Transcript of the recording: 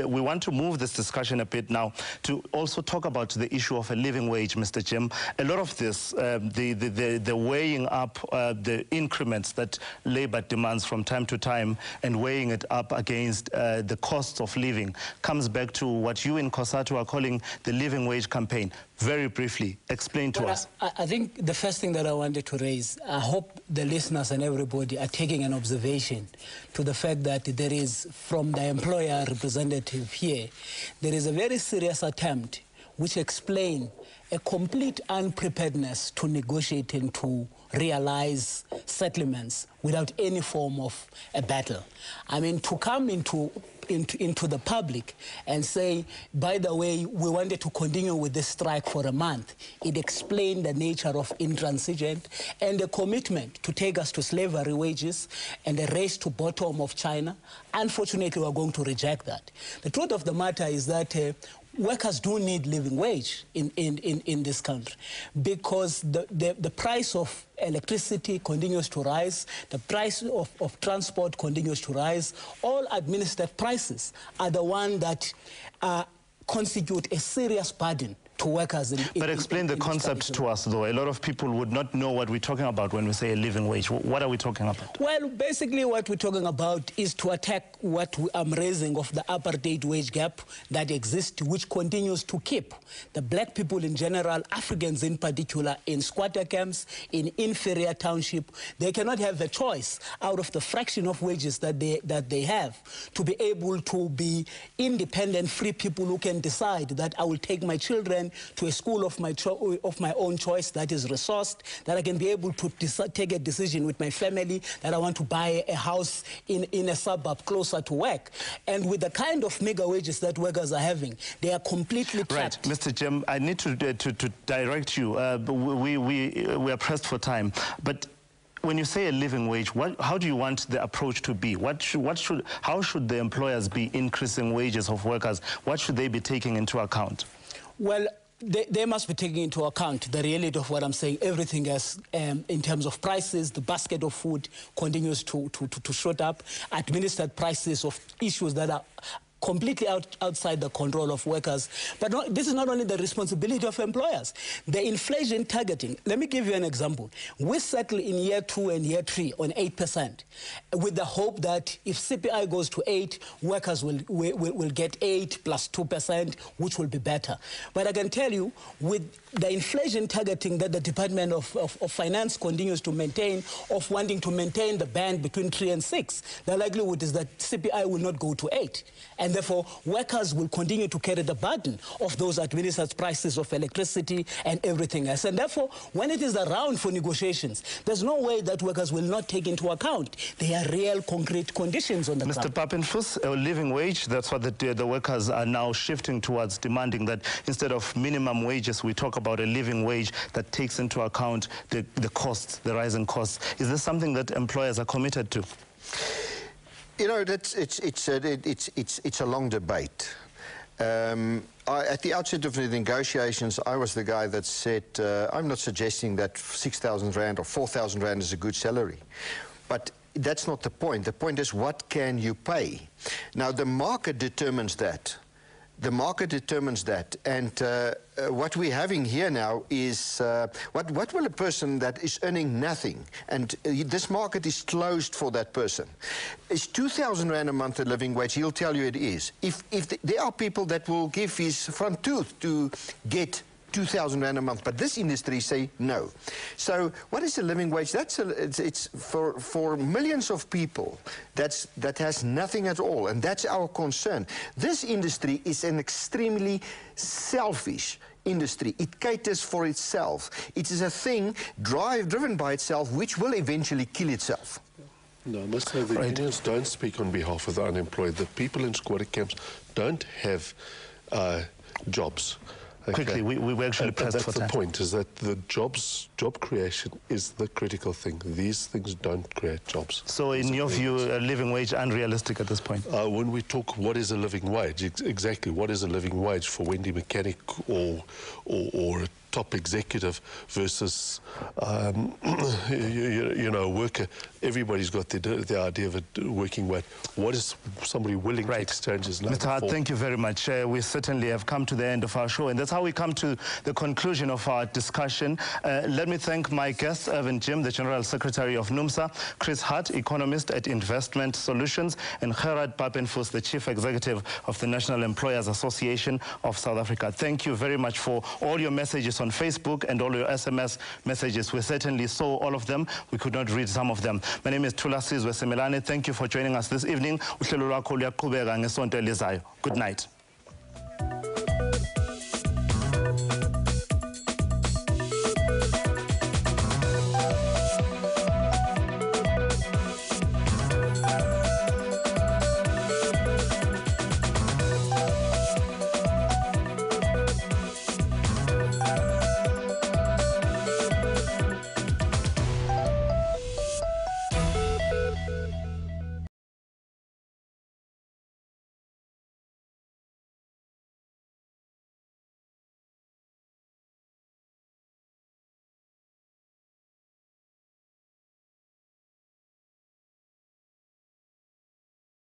we want to move this discussion a bit now to also talk about the issue of a living wage, Mr. Jim. A lot of this, the weighing up the increments that labor demands from time to time and weighing it up against the costs of living comes back to what you in COSATU are calling the living wage campaign. Very briefly, explain to us. I think the first thing that I wanted to raise, I hope the listeners and everybody are taking an observation to the fact that there is, from the employer representative here, there is a very serious attempt which explain a complete unpreparedness to negotiate and to realize settlements without any form of a battle. I mean, to come into the public and say, by the way, we wanted to continue with this strike for a month, it explained the nature of intransigent and the commitment to take us to slavery wages and a race to bottom of China. Unfortunately, we're going to reject that. The truth of the matter is that workers do need living wage in this country because the price of electricity continues to rise, the price of transport continues to rise. All administered prices are the ones that constitute a serious burden to workers. But explain the concept to us, though. A lot of people would not know what we're talking about when we say a living wage. What are we talking about? Well, basically what we're talking about is to attack what I'm raising of the apartheid wage gap that exists, which continues to keep the black people in general, Africans in particular, in squatter camps, in inferior township. They cannot have a choice out of the fraction of wages that they have to be able to be independent, free people who can decide that I will take my children to a school of my own choice that is resourced, that I can be able to take a decision with my family, that I want to buy a house in a suburb closer to work. And with the kind of mega wages that workers are having, they are completely trapped. Right, Mr. Jim, I need to direct you. We are pressed for time, but when you say a living wage, how do you want the approach to be? How should the employers be increasing wages of workers? What should they be taking into account? Well, they must be taking into account the reality of what I'm saying. Everything else, in terms of prices, the basket of food continues to shoot up. Administered prices of issues that are completely outside the control of workers. But this is not only the responsibility of employers. The inflation targeting, let me give you an example. We settle in year 2 and year 3 on 8%, with the hope that if CPI goes to 8, workers will get 8 plus 2%, which will be better. But I can tell you, with the inflation targeting that the Department of Finance continues to maintain, of wanting to maintain the band between 3 and 6, the likelihood is that CPI will not go to 8. And therefore, workers will continue to carry the burden of those administered prices of electricity and everything else. And therefore, when it is around for negotiations, there's no way that workers will not take into account their real concrete conditions on the ground. Mr. Papenfus, a living wage, that's what the workers are now shifting towards, demanding that instead of minimum wages, we talk about a living wage that takes into account the costs, the rising costs. Is this something that employers are committed to? You know, it's a long debate. At the outset of the negotiations, I was the guy that said, I'm not suggesting that 6,000 Rand or 4,000 Rand is a good salary. But that's not the point. The point is, what can you pay? Now, the market determines that. The market determines that, and what we're having here now is what will a person that is earning nothing, and this market is closed for that person. Is 2,000 Rand a month a living wage? He'll tell you it is. If there are people that will give his front tooth to get 2,000 Rand a month, but this industry say no. So what is a living wage? It's for millions of people that has nothing at all, and that's our concern. This industry is an extremely selfish industry. It caters for itself. It is a thing driven by itself, which will eventually kill itself. No, I must say the unions don't speak on behalf of the unemployed. The people in squatter camps don't have jobs. Okay. Quickly, we actually pressed for time. That's the point, is that the job creation is the critical thing. These things don't create jobs. So in your view, a living wage unrealistic at this point? When we talk what is a living wage, exactly what is a living wage for Wendy Mechanic or a top executive versus, you know, a worker. Everybody's got the idea of it working weight. What is somebody willing to exchange his labour Mr. Hart, for? thank you very much. We certainly have come to the end of our show, and that's how we come to the conclusion of our discussion. Let me thank my guests, Irvin Jim, the General Secretary of NUMSA, Chris Hart, Economist at Investment Solutions, and Gerhard Papenfus, the Chief Executive of the National Employers Association of South Africa. Thank you very much for all your messages on Facebook and all your SMS messages. We certainly saw all of them. We could not read some of them. My name is Thulasizwe Semelane. Thank you for joining us this evening. Good night.